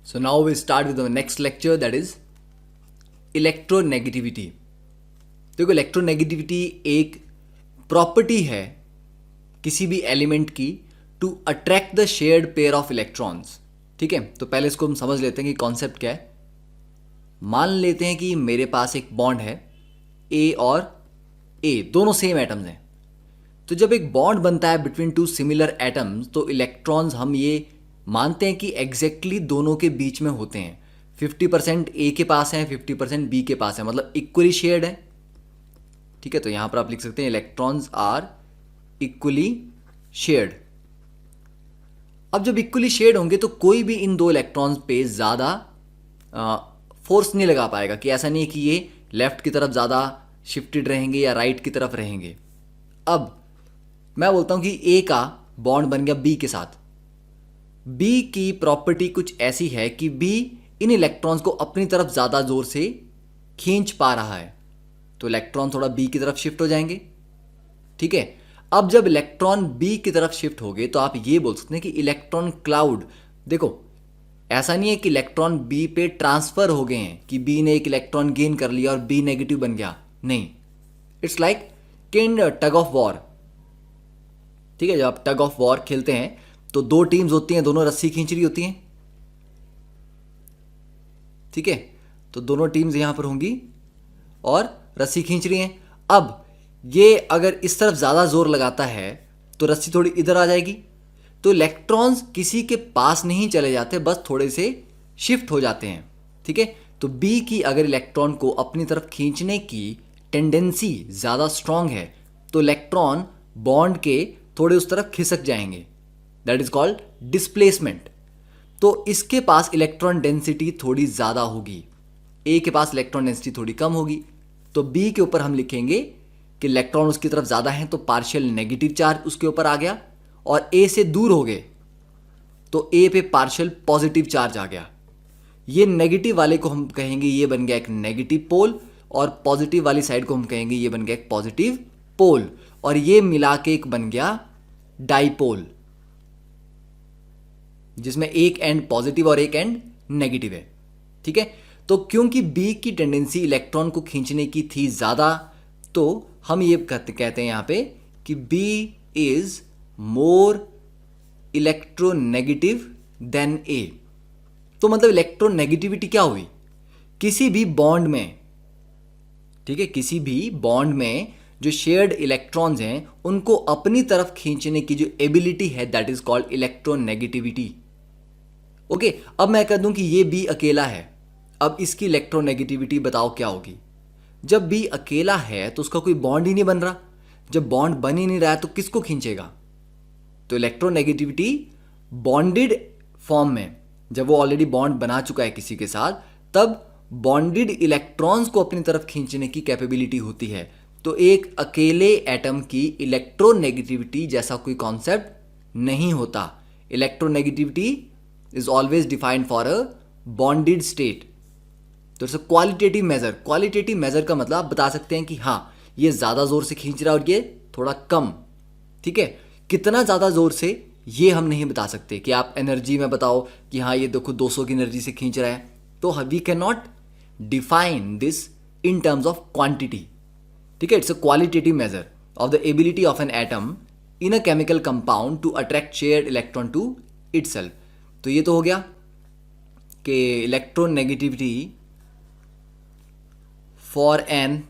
So now we start with the next lecture, that is electronegativity. देखो, electronegativity एक property है किसी भी एलिमेंट की to attract the shared pair of electrons. ठीक है, तो पहले इसको हम समझ लेते हैं कि कॉन्सेप्ट क्या है. मान लेते हैं कि मेरे पास एक बॉन्ड है, ए और ए दोनों सेम एटम्स हैं. तो जब एक बॉन्ड बनता है बिटवीन टू सिमिलर एटम्स, तो इलेक्ट्रॉन्स हम ये मानते हैं कि एग्जैक्टली दोनों के बीच में होते हैं. 50% ए के पास है, 50% बी के पास है, मतलब इक्वली शेयर्ड है. ठीक है, तो यहां पर आप लिख सकते हैं इलेक्ट्रॉन्स आर इक्वली शेयर्ड. अब जब इक्वली शेयर्ड होंगे तो कोई भी इन दो इलेक्ट्रॉन्स पे ज़्यादा फोर्स नहीं लगा पाएगा. कि ऐसा नहीं है कि ये लेफ्ट की तरफ ज़्यादा शिफ्टेड रहेंगे या राइट की तरफ रहेंगे. अब मैं बोलता हूं कि ए का बॉन्ड बन गया बी के साथ. बी की प्रॉपर्टी कुछ ऐसी है कि बी इन इलेक्ट्रॉन्स को अपनी तरफ ज़्यादा जोर से खींच पा रहा है, तो इलेक्ट्रॉन थोड़ा बी की तरफ शिफ्ट हो जाएंगे. ठीक है, अब जब इलेक्ट्रॉन बी की तरफ शिफ्ट हो गए तो आप ये बोल सकते हैं कि इलेक्ट्रॉन क्लाउड. देखो, ऐसा नहीं है कि इलेक्ट्रॉन बी पे ट्रांसफर हो गए हैं कि बी ने एक इलेक्ट्रॉन गेन कर लिया और बी नेगेटिव बन गया. नहीं, it's like in tug of war. ठीक है, जब आप टग ऑफ वॉर खेलते हैं तो दो टीम्स होती हैं, दोनों रस्सी खींच रही होती हैं. ठीक है, तो दोनों टीम्स यहां पर होंगी और रस्सी खींच रही हैं. अब ये अगर इस तरफ ज़्यादा जोर लगाता है तो रस्सी थोड़ी इधर आ जाएगी. तो इलेक्ट्रॉन्स किसी के पास नहीं चले जाते, बस थोड़े से शिफ्ट हो जाते हैं. ठीक है, तो बी की अगर इलेक्ट्रॉन को अपनी तरफ खींचने की टेंडेंसी ज़्यादा स्ट्रांग है तो इलेक्ट्रॉन बॉन्ड के थोड़े उस तरफ खिसक जाएंगे. That is called displacement. तो इसके पास इलेक्ट्रॉन डेंसिटी थोड़ी ज़्यादा होगी, ए के पास इलेक्ट्रॉन डेंसिटी थोड़ी कम होगी. तो बी के ऊपर हम लिखेंगे कि इलेक्ट्रॉन उसकी तरफ ज़्यादा हैं तो पार्शियल नेगेटिव चार्ज उसके ऊपर आ गया, और ए से दूर हो गए तो ए पे पार्शियल पॉजिटिव चार्ज आ गया. ये नेगेटिव वाले को हम कहेंगे ये बन गया एक नेगेटिव पोल, और पॉजिटिव वाली साइड को हम कहेंगे ये बन गया एक पॉजिटिव पोल, और ये मिला के एक बन गया डाइपोल, जिसमें एक एंड पॉजिटिव और एक एंड नेगेटिव है. ठीक है, तो क्योंकि बी की टेंडेंसी इलेक्ट्रॉन को खींचने की थी ज़्यादा, तो हम ये कहते हैं यहां पे कि B is more electronegative than A. तो मतलब इलेक्ट्रोनेगेटिविटी क्या हुई किसी भी बॉन्ड में. ठीक है, किसी भी बॉन्ड में जो शेयर्ड इलेक्ट्रॉन्स हैं उनको अपनी तरफ खींचने की जो एबिलिटी है, that is called electronegativity. Okay, अब मैं कह दूं कि ये बी अकेला है. अब इसकी इलेक्ट्रोनेगेटिविटी बताओ क्या होगी. जब बी अकेला है तो उसका कोई बॉन्ड ही नहीं बन रहा. जब बॉन्ड बन ही नहीं रहा है तो किसको खींचेगा. तो इलेक्ट्रोनेगेटिविटी बॉन्डेड फॉर्म में, जब वो ऑलरेडी बॉन्ड बना चुका है किसी के साथ, तब बॉन्डेड इलेक्ट्रॉन्स को अपनी तरफ खींचने की कैपेबिलिटी होती है. तो एक अकेले एटम की इलेक्ट्रोनेगेटिविटी जैसा कोई कॉन्सेप्ट नहीं होता. Electronegativity is always defined for a bonded state. तो it's qualitative measure. Qualitative measure का मतलब आप बता सकते हैं कि हाँ, ये ज़्यादा जोर से खींच रहा है और ये थोड़ा कम. ठीक है, कितना ज़्यादा जोर से ये हम नहीं बता सकते. कि आप एनर्जी में बताओ कि हाँ ये देखो 200 की एनर्जी से खींच रहा है, तो we can not define this in terms of quantity. ठीक है, it's a qualitative measure of the ability of an atom in a chemical compound to attract shared electron to itself. तो ये तो हो गया कि electronegativity for an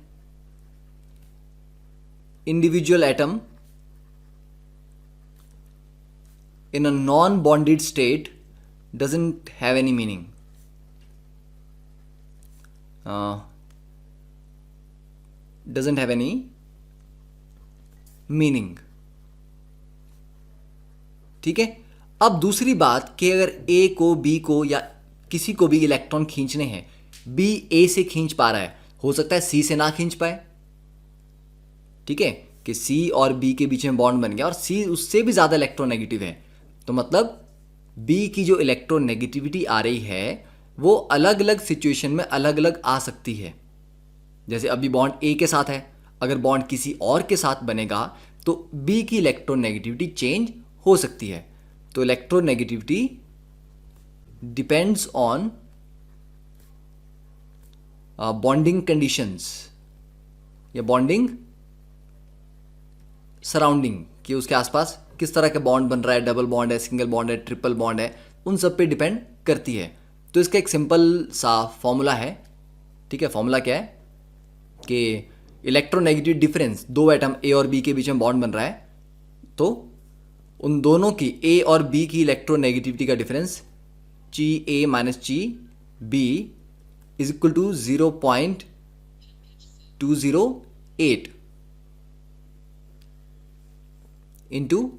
individual atom in a non-bonded state doesn't have any meaning. Doesn't have any meaning. ठीक है, अब दूसरी बात कि अगर ए को बी को या किसी को भी इलेक्ट्रॉन खींचने हैं, बी ए से खींच पा रहा है, हो सकता है सी से ना खींच पाए. ठीक है, कि सी और बी के बीच में बॉन्ड बन गया और सी उससे भी ज़्यादा इलेक्ट्रोनेगेटिव है. तो मतलब बी की जो इलेक्ट्रोनेगेटिविटी आ रही है वो अलग अलग सिचुएशन में अलग अलग आ सकती है. जैसे अभी बॉन्ड ए के साथ है, अगर बॉन्ड किसी और के साथ बनेगा तो बी की इलेक्ट्रोनेगेटिविटी चेंज हो सकती है. तो electronegativity depends on bonding conditions या बॉन्डिंग सराउंडिंग, कि उसके आसपास किस तरह का बॉन्ड बन रहा है, डबल बॉन्ड है, सिंगल बॉन्ड है, ट्रिपल बॉन्ड है, उन सब पे डिपेंड करती है। तो इसका एक सिंपल सा फॉर्मूला है, ठीक है। फॉर्मूला क्या है कि इलेक्ट्रोनेगेटिव डिफरेंस, दो एटम ए और बी के बीच में बॉन्ड बन रहा है, तो उन दोनों की ए और बी की इलेक्ट्रोनेगेटिविटी का difference chi A minus chi B is equal to 0.208 into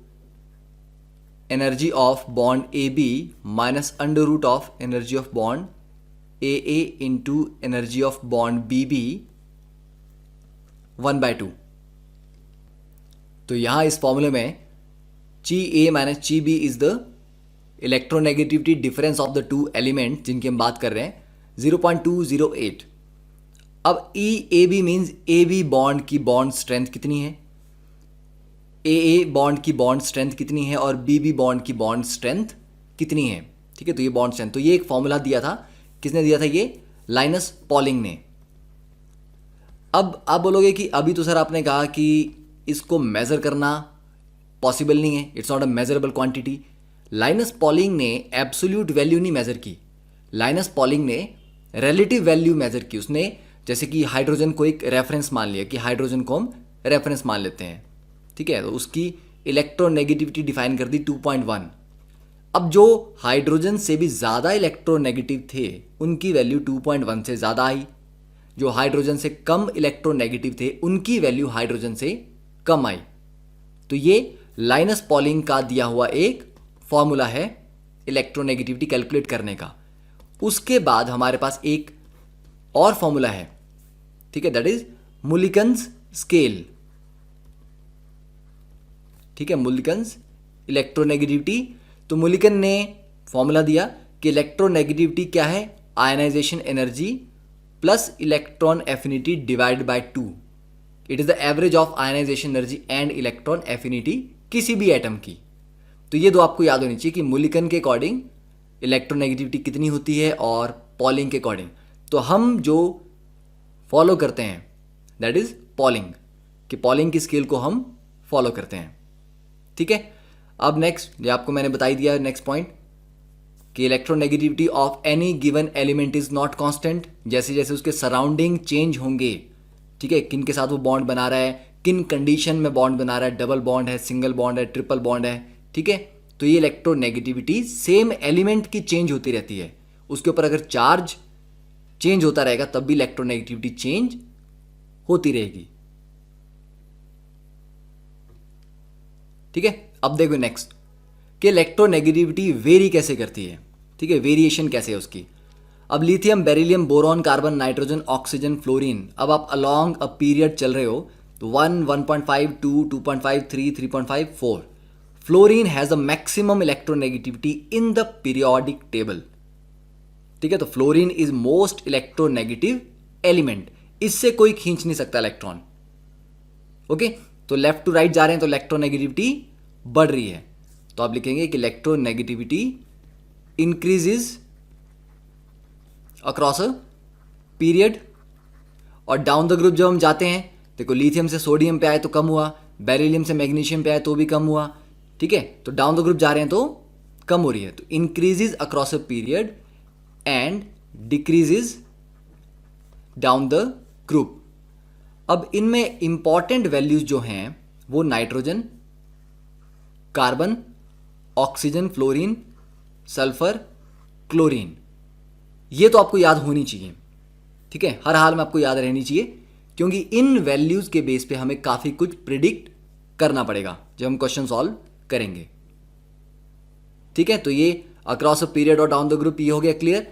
energy of bond A B minus under root of energy of bond A A into energy of bond B B 1/2। तो यहां इस फॉर्मूले में chi A minus chi B is the electronegativity difference of the two element जिनकी हम बात कर रहे हैं, 0.208। अब E A B means A B bond की बॉन्ड स्ट्रेंथ कितनी है, ए बॉन्ड की बॉन्ड स्ट्रेंथ कितनी है और बी बॉन्ड की बॉन्ड स्ट्रेंथ कितनी है, ठीक है। तो ये बॉन्ड स्ट्रेंथ, तो ये एक फॉर्मूला दिया था, किसने दिया था, ये लाइनस पॉलिंग ने। अब आप बोलोगे कि अभी तो सर आपने कहा कि इसको मेजर करना पॉसिबल नहीं है, it's not a measurable quantity. Linus Pauling ने एब्सोल्यूट वैल्यू नहीं मेजर की, लाइनस पॉलिंग ने रिलेटिव वैल्यू मेजर की। उसने जैसे कि हाइड्रोजन को एक रेफरेंस मान लिया कि हाइड्रोजन को हम रेफरेंस मान लेते हैं, ठीक है। तो उसकी इलेक्ट्रोनेगेटिविटी डिफाइन कर दी 2.1। अब जो हाइड्रोजन से भी ज़्यादा इलेक्ट्रोनेगेटिव थे उनकी वैल्यू 2.1 से ज़्यादा आई, जो हाइड्रोजन से कम इलेक्ट्रोनेगेटिव थे उनकी वैल्यू हाइड्रोजन से कम आई। तो ये लाइनस पॉलिंग का दिया हुआ एक फॉर्मूला है इलेक्ट्रोनेगेटिविटी कैलकुलेट करने का। उसके बाद हमारे पास एक और फॉर्मूला है, ठीक है, दैट इज मुलिकन्स स्केल, ठीक है, मुलिकन्स इलेक्ट्रोनेगेटिविटी। तो मुलिकन ने फॉर्मूला दिया कि इलेक्ट्रोनेगेटिविटी क्या है, ionisation energy plus electron affinity divide by 2। It is the average of ionisation energy and electron affinity किसी भी एटम की। तो ये दो आपको याद होनी चाहिए कि मुलिकन के अकॉर्डिंग इलेक्ट्रोनेगेटिविटी कितनी होती है और पॉलिंग के अकॉर्डिंग। तो हम जो फॉलो करते हैं दैट इज पॉलिंग, कि पॉलिंग की स्केल को हम फॉलो करते हैं, ठीक है। अब नेक्स्ट, ये आपको मैंने बताई दिया नेक्स्ट पॉइंट कि electronegativity of any given element is not constant. जैसे जैसे उसके सराउंडिंग चेंज होंगे, ठीक है, किन के साथ वो बॉन्ड बना रहा है, किन कंडीशन में बॉन्ड बना रहा है, डबल बॉन्ड है, सिंगल बॉन्ड है, ट्रिपल बॉन्ड है, ठीक है। तो ये इलेक्ट्रोनेगेटिविटी सेम एलिमेंट की चेंज होती रहती है। उसके ऊपर अगर चार्ज चेंज होता रहेगा तब भी इलेक्ट्रोनेगेटिविटी चेंज होती रहेगी, ठीक है। अब देखो नेक्स्ट कि इलेक्ट्रोनेगेटिविटी वेरी कैसे करती है, ठीक है, वेरिएशन कैसे है उसकी। अब lithium, beryllium, boron, carbon, nitrogen, oxygen, fluorine, अब आप अलोंग अ पीरियड चल रहे हो तो 1, 1.5, 2, 2.5, 3, 3.5, 4। Fluorine has a maximum electronegativity in the periodic table, ठीक है। तो fluorine is most electronegative element, इससे कोई खींच नहीं सकता इलेक्ट्रॉन, ओके। तो लेफ्ट टू राइट जा रहे हैं तो इलेक्ट्रोनेगेटिविटी बढ़ रही है, तो आप लिखेंगे कि electronegativity increases across a period. और डाउन द ग्रुप जब हम जाते हैं, देखो लिथियम से सोडियम पे आए तो कम हुआ, बेरिलियम से मैग्नीशियम पे आए तो भी कम हुआ, ठीक है। तो डाउन द ग्रुप जा रहे हैं तो कम हो रही है, तो increases across a period and decreases down the group. अब इनमें इंपॉर्टेंट वैल्यूज जो हैं वो nitrogen, carbon, oxygen, fluorine, sulphur, chlorine, ये तो आपको याद होनी चाहिए, ठीक है, हर हाल में आपको याद रहनी चाहिए, क्योंकि इन वैल्यूज के बेस पे हमें काफी कुछ प्रिडिक्ट करना पड़ेगा जब हम क्वेश्चन सॉल्व करेंगे, ठीक है। तो ये अक्रॉस अ पीरियड और डाउन द ग्रुप ये हो गया क्लियर।